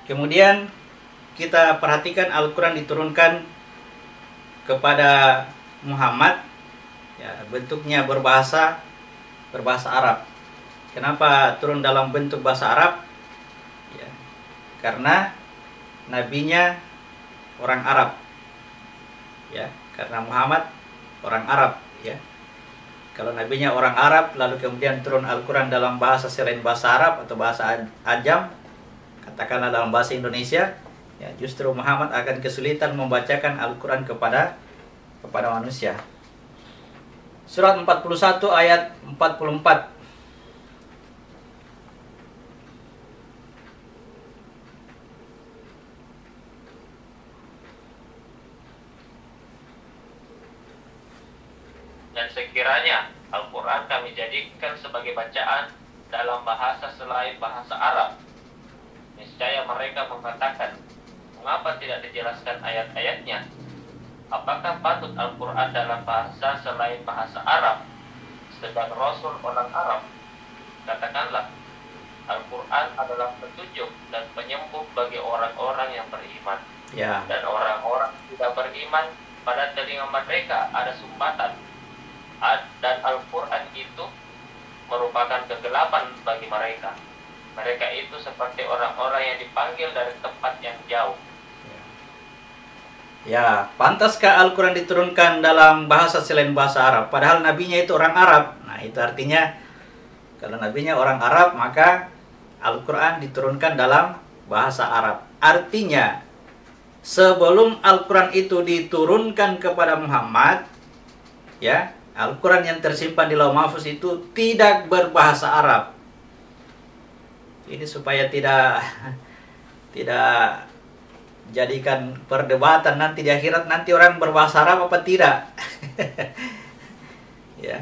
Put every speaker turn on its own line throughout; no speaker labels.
Kemudian kita perhatikan Al-Quran diturunkan kepada Muhammad, ya, bentuknya berbahasa Arab. Kenapa turun dalam bentuk bahasa Arab? Ya, karena nabinya orang Arab, ya, karena Muhammad orang Arab, ya. Kalau nabinya orang Arab, lalu kemudian turun Al-Quran dalam bahasa selain bahasa Arab atau bahasa Ajam, katakanlah dalam bahasa Indonesia, ya, justru Muhammad akan kesulitan membacakan Al-Quran kepada manusia. Surat 41 ayat 44.
Dan sekiranya Al-Quran kami jadikan sebagai bacaan dalam bahasa selain bahasa Arab, niscaya mereka mengatakan, mengapa tidak dijelaskan ayat-ayatnya? Apakah patut Al-Quran dalam bahasa selain bahasa Arab, sedang Rasul orang Arab? Katakanlah, Al-Quran adalah petunjuk dan penyembuh bagi orang-orang yang beriman.
Ya.
Dan orang-orang tidak beriman, pada telinga mereka ada sumbatan. Dan Al-Quran itu merupakan kegelapan bagi mereka. Mereka itu seperti orang-orang yang dipanggil dari tempat yang jauh.
Ya, pantaskah Al-Quran diturunkan dalam bahasa selain bahasa Arab? Padahal nabinya itu orang Arab. Nah, itu artinya kalau nabinya orang Arab, maka Al-Quran diturunkan dalam bahasa Arab. Artinya, sebelum Al-Quran itu diturunkan kepada Muhammad, ya, Al-Quran yang tersimpan di Lauh Mahfuz itu tidak berbahasa Arab. Ini supaya tidak jadikan perdebatan nanti di akhirat, nanti orang berbahasa Arab apa tidak. Ya.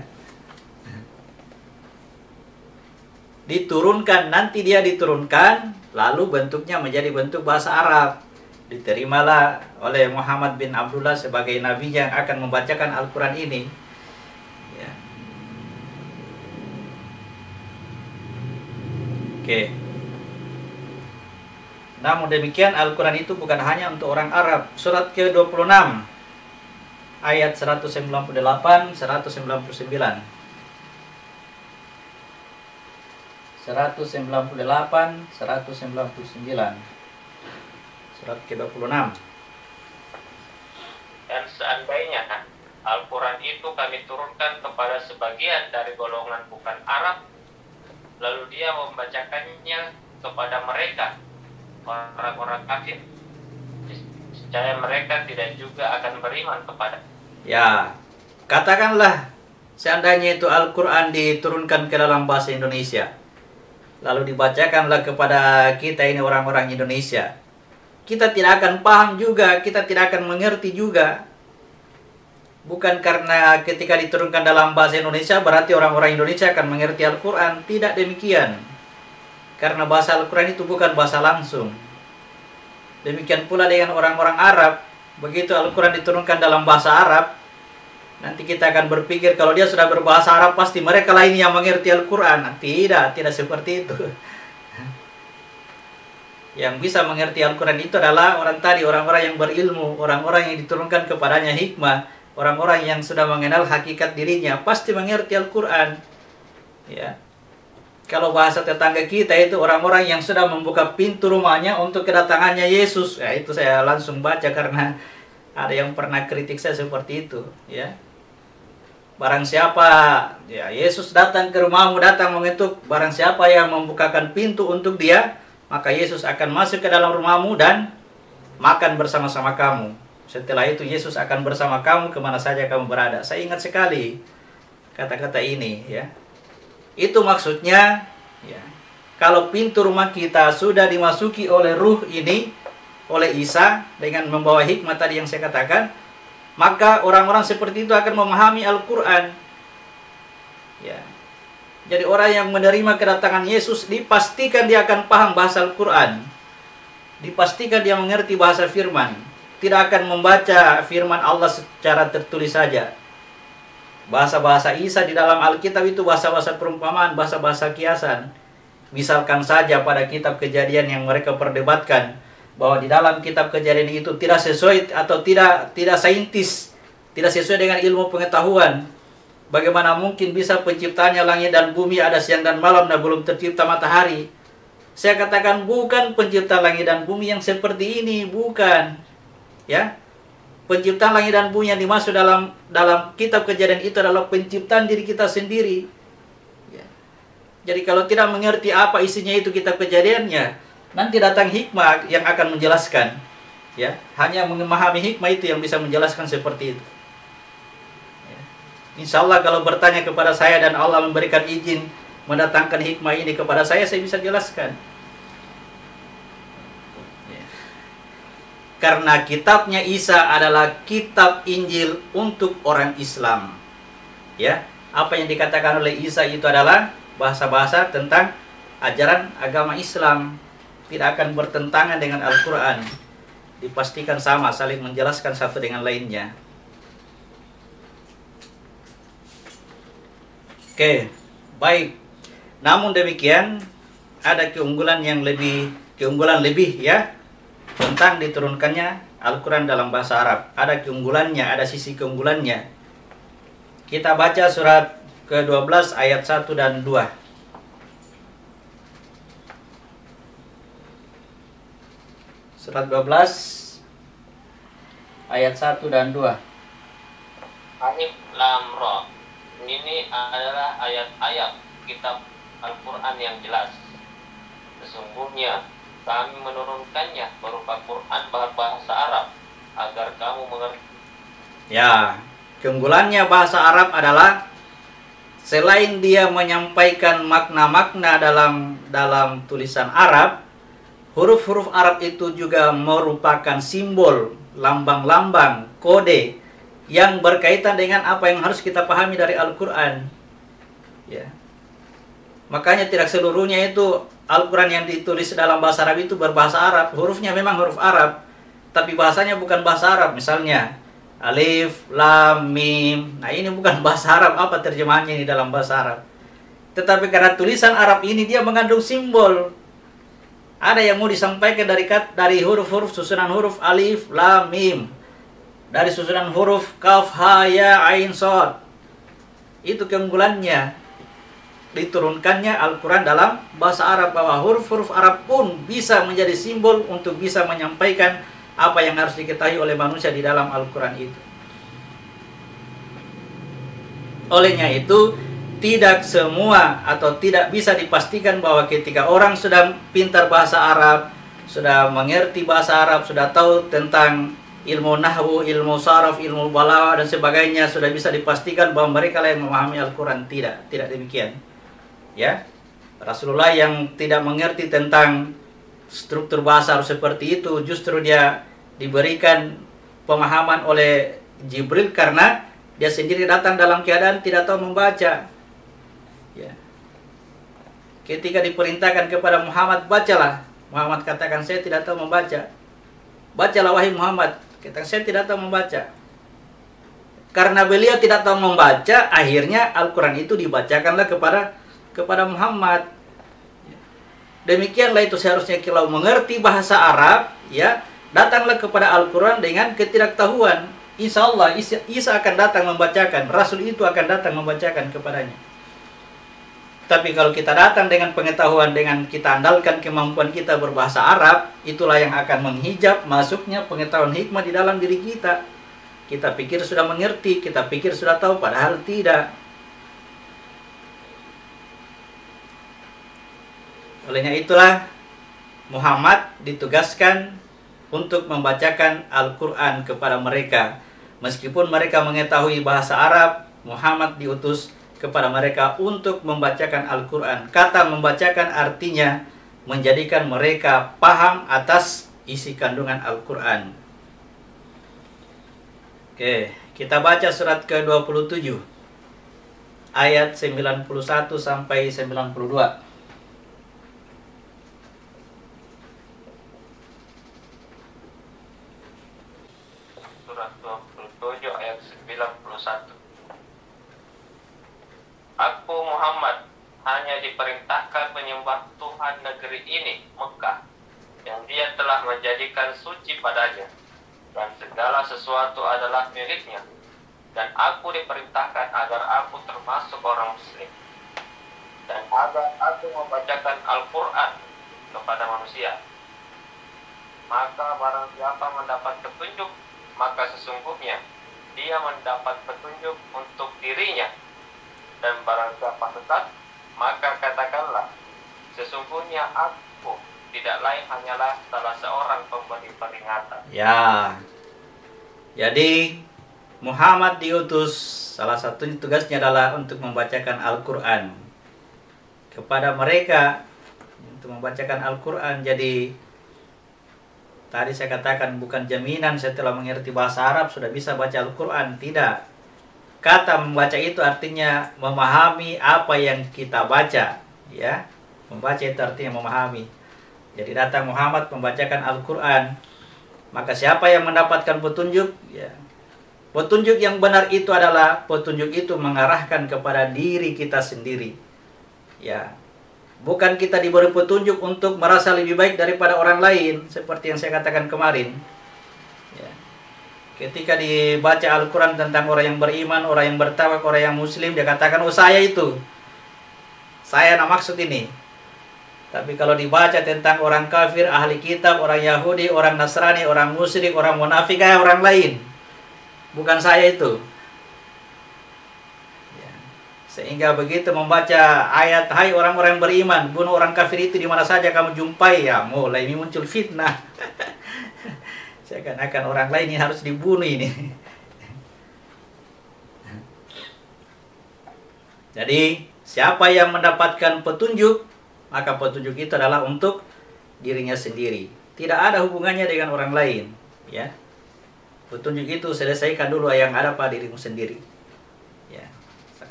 Diturunkan, nanti dia diturunkan, lalu bentuknya menjadi bentuk bahasa Arab. Diterimalah oleh Muhammad bin Abdullah sebagai nabi yang akan membacakan Al-Quran ini. Ya. Oke. Namun demikian, Al-Quran itu bukan hanya untuk orang Arab. Surat ke-26 ayat 198 199. 198 199. Surat ke-26.
Dan seandainya Al-Quran itu kami turunkan kepada sebagian dari golongan bukan Arab, lalu dia membacakannya kepada mereka, orang-orang kafir, niscaya mereka tidak juga akan beriman kepada.
Ya, katakanlah seandainya itu Al-Quran diturunkan ke dalam bahasa Indonesia, lalu dibacakanlah kepada kita ini orang-orang Indonesia, kita tidak akan paham juga, kita tidak akan mengerti juga. Bukan karena ketika diturunkan dalam bahasa Indonesia berarti orang-orang Indonesia akan mengerti Al-Quran. Tidak demikian. Karena bahasa Al-Quran itu bukan bahasa langsung. Demikian pula dengan orang-orang Arab. Begitu Al-Quran diturunkan dalam bahasa Arab, nanti kita akan berpikir kalau dia sudah berbahasa Arab pasti mereka lain yang mengerti Al-Quran. Tidak seperti itu. Yang bisa mengerti Al-Quran itu adalah orang-orang yang berilmu, orang-orang yang diturunkan kepadanya hikmah, orang-orang yang sudah mengenal hakikat dirinya, pasti mengerti Al-Quran. Ya. Kalau bahasa tetangga kita itu orang-orang yang sudah membuka pintu rumahnya untuk kedatangannya Yesus. Ya, itu saya langsung baca karena ada yang pernah kritik saya seperti itu. Ya. Barang siapa, ya, Yesus datang ke rumahmu, datang mengetuk, barang siapa yang membukakan pintu untuk dia, maka Yesus akan masuk ke dalam rumahmu dan makan bersama-sama kamu. Setelah itu Yesus akan bersama kamu kemana saja kamu berada. Saya ingat sekali kata-kata ini, ya. Itu maksudnya, ya, kalau pintu rumah kita sudah dimasuki oleh ruh ini, oleh Isa, dengan membawa hikmah tadi yang saya katakan, maka orang-orang seperti itu akan memahami Al-Quran. Ya. Jadi orang yang menerima kedatangan Yesus, dipastikan dia akan paham bahasa Al-Quran. Dipastikan dia mengerti bahasa firman. Tidak akan membaca firman Allah secara tertulis saja. Bahasa-bahasa Isa di dalam Alkitab itu bahasa-bahasa perumpamaan, bahasa-bahasa kiasan. Misalkan saja pada kitab Kejadian yang mereka perdebatkan bahwa di dalam kitab Kejadian itu tidak sesuai atau tidak saintis, tidak sesuai dengan ilmu pengetahuan. Bagaimana mungkin bisa penciptanya langit dan bumi, ada siang dan malam dan belum tercipta matahari? Saya katakan bukan pencipta langit dan bumi yang seperti ini, bukan. Ya, penciptaan langit dan bumi yang dimaksud dalam kitab Kejadian itu adalah penciptaan diri kita sendiri. Ya. Jadi kalau tidak mengerti apa isinya itu kitab Kejadiannya, nanti datang hikmah yang akan menjelaskan. Ya, hanya memahami hikmah itu yang bisa menjelaskan seperti itu. Insya Allah kalau bertanya kepada saya dan Allah memberikan izin mendatangkan hikmah ini kepada saya bisa jelaskan. Karena kitabnya Isa adalah kitab Injil untuk orang Islam. Ya, apa yang dikatakan oleh Isa itu adalah bahasa-bahasa tentang ajaran agama Islam, tidak akan bertentangan dengan Al-Quran. Dipastikan sama, saling menjelaskan satu dengan lainnya. Oke, baik. Namun demikian ada keunggulan lebih ya tentang diturunkannya Al-Quran dalam bahasa Arab. Ada keunggulannya, ada sisi keunggulannya. Kita baca surat ke-12 ayat 1 dan 2. Surat 12 ayat 1 dan 2.
Alif Lam Ra. Ini adalah ayat-ayat kitab Al-Quran yang jelas. Sesungguhnya kami menurunkannya berupa Quran berbahasa Arab agar kamu mengerti.
Ya, keunggulannya bahasa Arab adalah selain dia menyampaikan makna-makna dalam tulisan Arab, huruf-huruf Arab itu juga merupakan simbol, lambang-lambang, kode yang berkaitan dengan apa yang harus kita pahami dari Al-Quran. Ya. Makanya tidak seluruhnya itu Al-Quran yang ditulis dalam bahasa Arab itu berbahasa Arab. Hurufnya memang huruf Arab, tapi bahasanya bukan bahasa Arab. Misalnya Alif, Lam, Mim. Nah ini bukan bahasa Arab. Apa terjemahannya ini dalam bahasa Arab? Tetapi karena tulisan Arab ini dia mengandung simbol. Ada yang mau disampaikan dari huruf-huruf, susunan huruf Alif, Lam, Mim. Dari susunan huruf Kaf, Ha, Ya, Ain, Shad. Itu keunggulannya diturunkannya Al-Quran dalam bahasa Arab, bahwa huruf-huruf Arab pun bisa menjadi simbol untuk bisa menyampaikan apa yang harus diketahui oleh manusia di dalam Al-Quran itu. Olehnya itu, tidak semua atau tidak bisa dipastikan bahwa ketika orang sudah pintar bahasa Arab, sudah mengerti bahasa Arab, sudah tahu tentang ilmu nahwu, ilmu saraf, ilmu balaghah dan sebagainya, sudah bisa dipastikan bahwa mereka lah yang memahami Al-Quran. Tidak demikian. Ya, Rasulullah yang tidak mengerti tentang struktur bahasa Arab seperti itu, justru dia diberikan pemahaman oleh Jibril karena dia sendiri datang dalam keadaan tidak tahu membaca. Ya. Ketika diperintahkan kepada Muhammad, bacalah. Muhammad katakan, saya tidak tahu membaca. Bacalah wahai Muhammad. Kata, saya tidak tahu membaca. Karena beliau tidak tahu membaca, akhirnya Al-Quran itu dibacakanlah kepada Muhammad. Demikianlah itu seharusnya kalau mengerti bahasa Arab, ya, datanglah kepada Al-Quran dengan ketidaktahuan. Insya Allah Isa akan datang membacakan, Rasul itu akan datang membacakan kepadanya. Tapi kalau kita datang dengan pengetahuan, dengan kita andalkan kemampuan kita berbahasa Arab, itulah yang akan menghijab masuknya pengetahuan hikmah di dalam diri kita. Kita pikir sudah mengerti, kita pikir sudah tahu, padahal tidak. Olehnya itulah Muhammad ditugaskan untuk membacakan Al-Quran kepada mereka. Meskipun mereka mengetahui bahasa Arab, Muhammad diutus kepada mereka untuk membacakan Al-Quran. Kata membacakan artinya menjadikan mereka paham atas isi kandungan Al-Quran. Oke, kita baca surat ke-27 ayat 91 sampai 92.
Surat 27 ayat 91. Aku Muhammad hanya diperintahkan menyembah Tuhan negeri ini, Mekah, yang Dia telah menjadikan suci padanya, dan segala sesuatu adalah miliknya. Dan aku diperintahkan agar aku termasuk orang Muslim, dan agar aku membacakan Al-Quran kepada manusia. Maka barang siapa mendapat petunjuk, maka sesungguhnya dia mendapat petunjuk untuk dirinya. Dan barang siapa sesat, maka katakanlah, sesungguhnya aku tidak lain hanyalah salah seorang pemberi peringatan.
Ya, jadi Muhammad diutus, salah satu tugasnya adalah untuk membacakan Al-Quran kepada mereka, untuk membacakan Al-Quran. Jadi tadi saya katakan bukan jaminan setelah mengerti bahasa Arab sudah bisa baca Al-Quran, tidak. Kata membaca itu artinya memahami apa yang kita baca, ya. Membaca itu artinya memahami. Jadi datang Muhammad membacakan Al-Quran, maka siapa yang mendapatkan petunjuk, ya. Petunjuk yang benar itu adalah petunjuk itu mengarahkan kepada diri kita sendiri, ya. Bukan kita diberi petunjuk untuk merasa lebih baik daripada orang lain, seperti yang saya katakan kemarin. Ya. Ketika dibaca Al-Quran tentang orang yang beriman, orang yang bertakwa, orang yang muslim, dia katakan, oh saya itu. Saya nak maksud ini. Tapi kalau dibaca tentang orang kafir, ahli kitab, orang Yahudi, orang Nasrani, orang musyrik, orang munafik, orang lain. Bukan saya itu. Sehingga begitu membaca ayat, hai orang-orang beriman, bunuh orang kafir itu di mana saja kamu jumpai, ya mulai muncul fitnah. Seakan-akan orang lain ini harus dibunuh ini. Jadi siapa yang mendapatkan petunjuk, maka petunjuk itu adalah untuk dirinya sendiri. Tidak ada hubungannya dengan orang lain, ya. Petunjuk itu selesaikan dulu yang ada pada dirimu sendiri. Ya.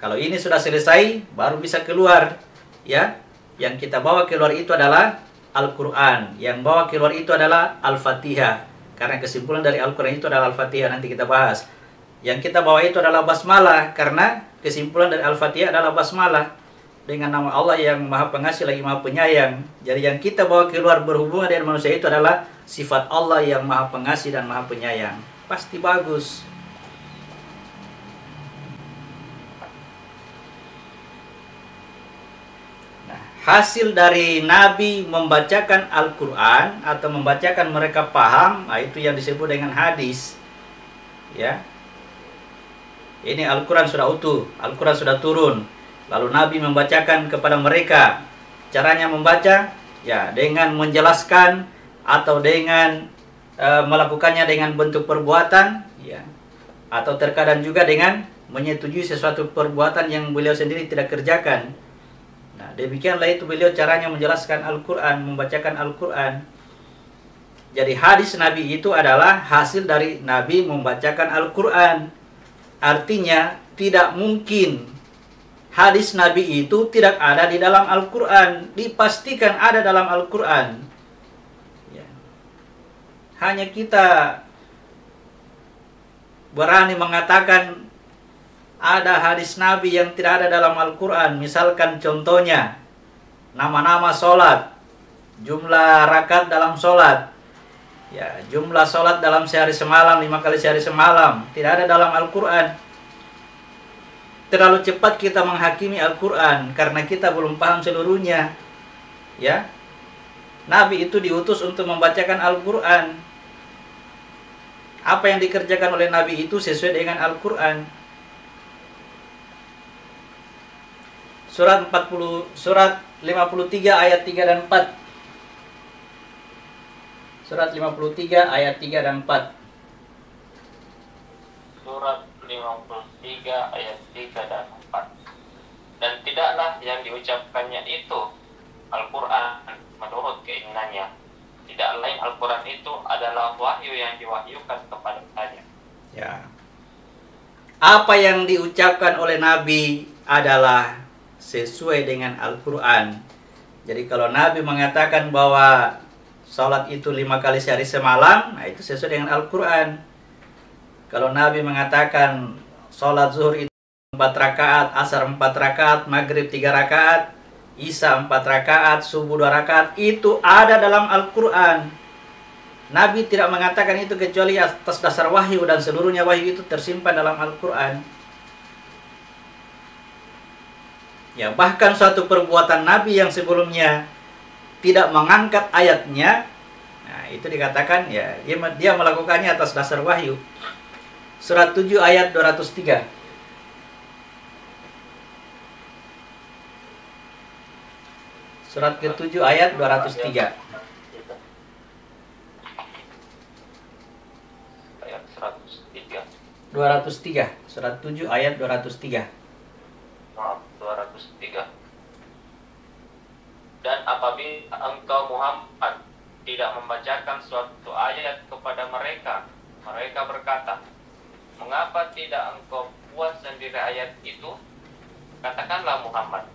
Kalau ini sudah selesai, baru bisa keluar, ya. Yang kita bawa keluar itu adalah Al-Quran. Yang bawa keluar itu adalah Al-Fatihah. Karena kesimpulan dari Al-Quran itu adalah Al-Fatihah, nanti kita bahas. Yang kita bawa itu adalah Basmalah, karena kesimpulan dari Al-Fatihah adalah Basmalah. Dengan nama Allah yang Maha Pengasih lagi Maha Penyayang. Jadi yang kita bawa keluar berhubungan dengan manusia itu adalah sifat Allah yang Maha Pengasih dan Maha Penyayang. Pasti bagus. Hasil dari Nabi membacakan Al-Quran atau membacakan mereka paham, itu yang disebut dengan hadis, ya. Ini Al-Quran sudah utuh, Al-Quran sudah turun, lalu Nabi membacakan kepada mereka. Caranya membaca, ya, dengan menjelaskan atau dengan melakukannya dengan bentuk perbuatan, ya, atau terkadang juga dengan menyetujui sesuatu perbuatan yang beliau sendiri tidak kerjakan. Nah, demikianlah itu beliau caranya menjelaskan Al-Quran, membacakan Al-Quran. Jadi hadis Nabi itu adalah hasil dari Nabi membacakan Al-Quran. Artinya tidak mungkin hadis Nabi itu tidak ada di dalam Al-Quran. Dipastikan ada dalam Al-Quran. Ya. Hanya kita berani mengatakan ada hadis Nabi yang tidak ada dalam Al-Quran. Misalkan contohnya, nama-nama sholat, jumlah rakaat dalam sholat, ya, jumlah sholat dalam sehari semalam, 5 kali sehari semalam, tidak ada dalam Al-Quran. Terlalu cepat kita menghakimi Al-Quran karena kita belum paham seluruhnya, ya. Nabi itu diutus untuk membacakan Al-Quran. Apa yang dikerjakan oleh Nabi itu sesuai dengan Al-Quran. Surat 53 ayat 3 dan 4. Surat 53 ayat 3 dan 4.
Surat 53 ayat 3 dan 4. Dan tidaklah yang diucapkannya itu Al-Quran menurut keinginannya. Tidak lain Al-Quran itu adalah wahyu yang diwahyukan kepadanya.
Ya. Apa yang diucapkan oleh Nabi adalah sesuai dengan Al-Quran. Jadi kalau Nabi mengatakan bahwa sholat itu 5 kali sehari semalam, nah itu sesuai dengan Al-Quran. Kalau Nabi mengatakan sholat zuhur itu 4 rakaat, asar 4 rakaat, maghrib 3 rakaat, Isya 4 rakaat, subuh 2 rakaat, itu ada dalam Al-Quran. Nabi tidak mengatakan itu kecuali atas dasar wahyu, dan seluruhnya wahyu itu tersimpan dalam Al-Quran. Ya, bahkan suatu perbuatan Nabi yang sebelumnya tidak mengangkat ayatnya, nah itu dikatakan ya dia melakukannya atas dasar wahyu. Surat 7 ayat 203. Surat ke-7 ayat 203.
Ayat 103.
203. Surat 7 ayat 203.
Maaf, 203. Dan apabila engkau Muhammad tidak membacakan suatu ayat kepada mereka, mereka berkata, mengapa tidak engkau buat sendiri ayat itu? Katakanlah Muhammad,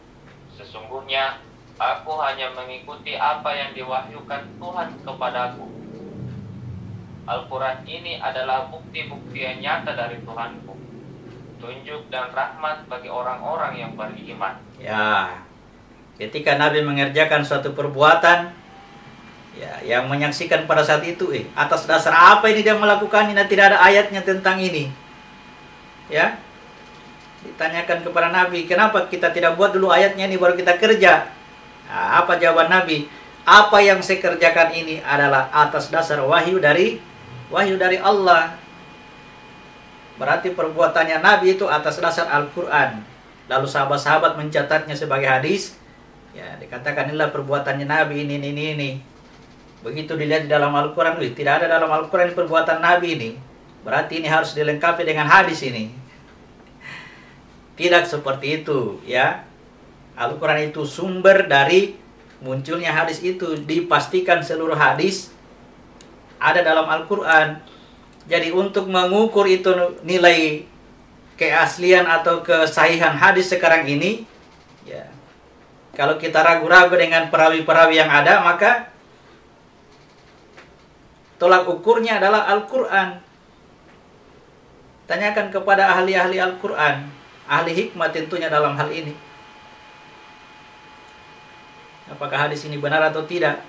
sesungguhnya aku hanya mengikuti apa yang diwahyukan Tuhan kepadaku. Al-Quran ini adalah bukti-bukti yang nyata dari Tuhanku, tunjuk dan rahmat bagi orang-orang yang beriman.
Ya, ketika Nabi mengerjakan suatu perbuatan, ya, yang menyaksikan pada saat itu, atas dasar apa ini dia melakukan ini? Tidak ada ayatnya tentang ini. Ya, ditanyakan kepada Nabi, kenapa kita tidak buat dulu ayatnya ini baru kita kerja? Nah, apa jawaban Nabi? Apa yang saya kerjakan ini adalah atas dasar wahyu dari Allah. Berarti perbuatannya Nabi itu atas dasar Al-Quran. Lalu sahabat-sahabat mencatatnya sebagai hadis. Ya, dikatakan inilah perbuatannya Nabi ini. Begitu dilihat di dalam Al-Quran, tidak ada dalam Al-Quran perbuatan Nabi ini. Berarti ini harus dilengkapi dengan hadis ini. Tidak seperti itu, ya. Al-Quran itu sumber dari munculnya hadis itu. Dipastikan seluruh hadis ada dalam Al-Quran. Jadi untuk mengukur itu nilai keaslian atau kesahihan hadis sekarang ini, ya, kalau kita ragu-ragu dengan perawi-perawi yang ada, maka tolak ukurnya adalah Al-Quran. Tanyakan kepada ahli-ahli Al-Quran, ahli hikmah tentunya dalam hal ini. Apakah hadis ini benar atau tidak?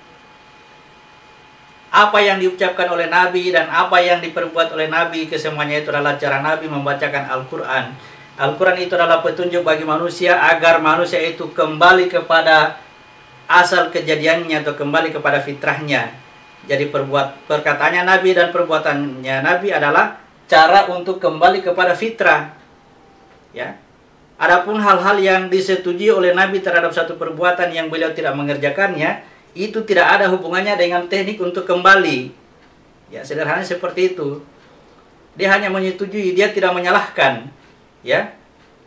Apa yang diucapkan oleh Nabi dan apa yang diperbuat oleh Nabi, kesemuanya itu adalah cara Nabi membacakan Al-Quran. Al-Quran itu adalah petunjuk bagi manusia agar manusia itu kembali kepada asal kejadiannya atau kembali kepada fitrahnya. Jadi perkataannya Nabi dan perbuatannya Nabi adalah cara untuk kembali kepada fitrah. Ya. Adapun hal-hal yang disetujui oleh Nabi terhadap satu perbuatan yang beliau tidak mengerjakannya, itu tidak ada hubungannya dengan teknik untuk kembali. Ya, sederhananya seperti itu. Dia hanya menyetujui, dia tidak menyalahkan. Ya.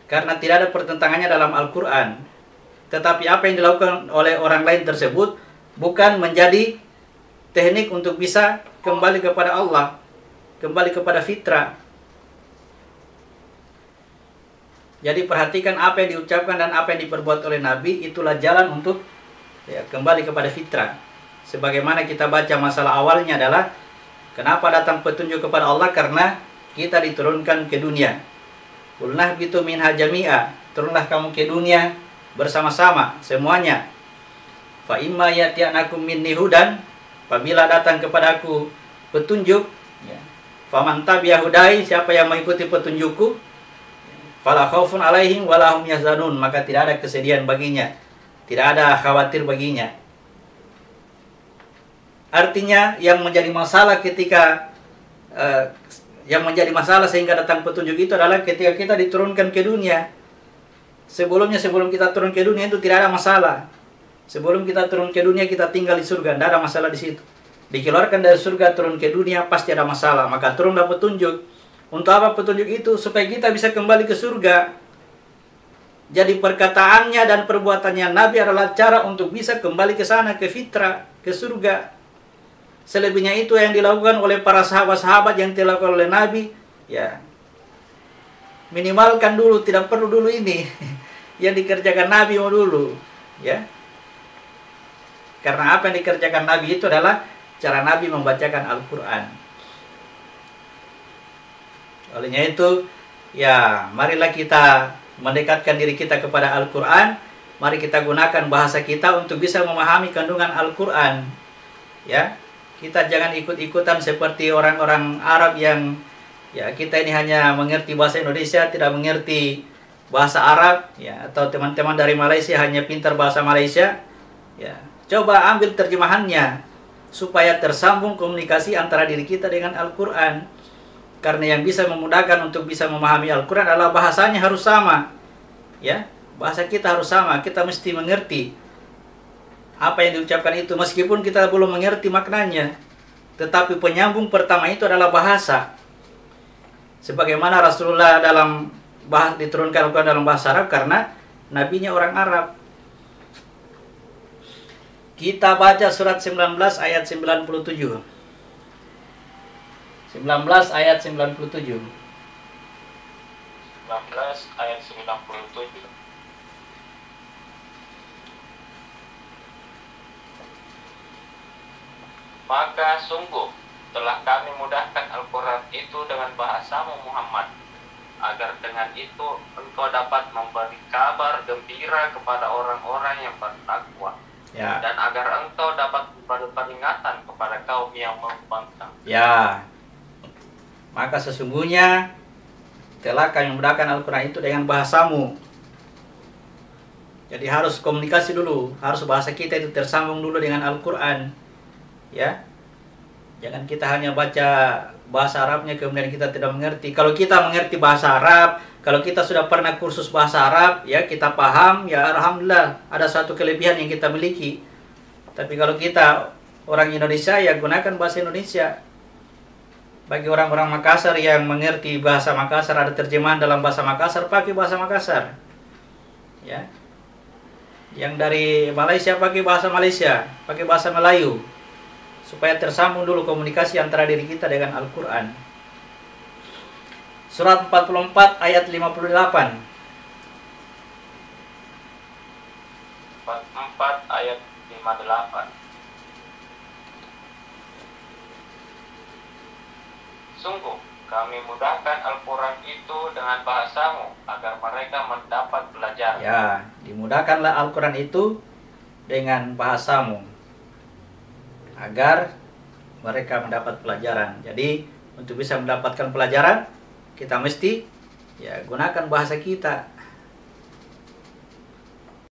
Karena tidak ada pertentangannya dalam Al-Quran. Tetapi apa yang dilakukan oleh orang lain tersebut bukan menjadi teknik untuk bisa kembali kepada Allah, kembali kepada fitrah. Jadi perhatikan apa yang diucapkan dan apa yang diperbuat oleh Nabi, itulah jalan untuk kembali kepada fitrah. Sebagaimana kita baca masalah awalnya adalah kenapa datang petunjuk kepada Allah, karena kita diturunkan ke dunia. Qulnah bitu minha jami'a, turunlah kamu ke dunia bersama-sama semuanya. Fa imma yati'anakum minni hudan, apabila datang kepadaku petunjuk, faman tabi'a hudai, siapa yang mengikuti petunjukku, fala khaufun alaihim wala hum yahzanun, maka tidak ada kesedihan baginya, tidak ada khawatir baginya. Artinya yang menjadi masalah ketika yang menjadi masalah sehingga datang petunjuk itu adalah ketika kita diturunkan ke dunia. Sebelum kita turun ke dunia itu tidak ada masalah. Sebelum kita turun ke dunia kita tinggal di surga, tidak ada masalah di situ. Dikeluarkan dari surga turun ke dunia pasti ada masalah, maka turunlah petunjuk. Untuk apa petunjuk itu? Supaya kita bisa kembali ke surga. Jadi perkataannya dan perbuatannya Nabi adalah cara untuk bisa kembali ke sana, ke fitrah, ke surga. Selebihnya itu yang dilakukan oleh para sahabat-sahabat yang dilakukan oleh Nabi, ya minimalkan dulu, tidak perlu dulu ini yang dikerjakan Nabi dulu, ya. Karena apa yang dikerjakan Nabi itu adalah cara Nabi membacakan Al-Quran. Olehnya itu, ya marilah kita mendekatkan diri kita kepada Al-Quran mari kita gunakan bahasa kita untuk bisa memahami kandungan Al-Quran. Ya, kita jangan ikut-ikutan seperti orang-orang Arab yang ya kita ini hanya mengerti bahasa Indonesia, tidak mengerti bahasa Arab, ya, atau teman-teman dari Malaysia hanya pintar bahasa Malaysia. Ya, coba ambil terjemahannya supaya tersambung komunikasi antara diri kita dengan Al-Quran. Karena yang bisa memudahkan untuk bisa memahami Al-Quran adalah bahasanya harus sama. Ya, bahasa kita harus sama, kita mesti mengerti apa yang diucapkan itu meskipun kita belum mengerti maknanya. Tetapi penyambung pertama itu adalah bahasa. Sebagaimana Rasulullah diturunkan Al-Quran dalam bahasa Arab karena nabinya orang Arab. Kita baca surat 19 ayat 97. 19 ayat 97.
19 ayat 97. Maka sungguh telah kami mudahkan Al-Quran itu dengan bahasamu Muhammad, agar dengan itu engkau dapat memberi kabar gembira kepada orang-orang yang bertakwa,
Ya.
dan agar engkau dapat memberi peringatan kepada kaum yang membangkang.
Ya. Maka sesungguhnya telah kami mudahkan Al-Quran itu dengan bahasamu. Jadi harus komunikasi dulu, harus bahasa kita itu tersambung dulu dengan Al-Quran. Ya, jangan kita hanya baca bahasa Arabnya kemudian kita tidak mengerti. Kalau kita mengerti bahasa Arab, kalau kita sudah pernah kursus bahasa Arab, ya kita paham, ya alhamdulillah ada satu kelebihan yang kita miliki. Tapi kalau kita orang Indonesia, ya gunakan bahasa Indonesia. Bagi orang-orang Makassar yang mengerti bahasa Makassar, ada terjemahan dalam bahasa Makassar, pakai bahasa Makassar. Ya. Yang dari Malaysia pakai bahasa Malaysia, pakai bahasa Melayu. Supaya tersambung dulu komunikasi antara diri kita dengan Al-Quran. Surat 44 ayat 58.
44 ayat 58. Sungguh kami mudahkan Al-Quran itu dengan bahasamu agar mereka mendapat pelajaran.
Ya, dimudahkanlah Al-Quran itu dengan bahasamu agar mereka mendapat pelajaran. Jadi untuk bisa mendapatkan pelajaran kita mesti ya gunakan bahasa kita.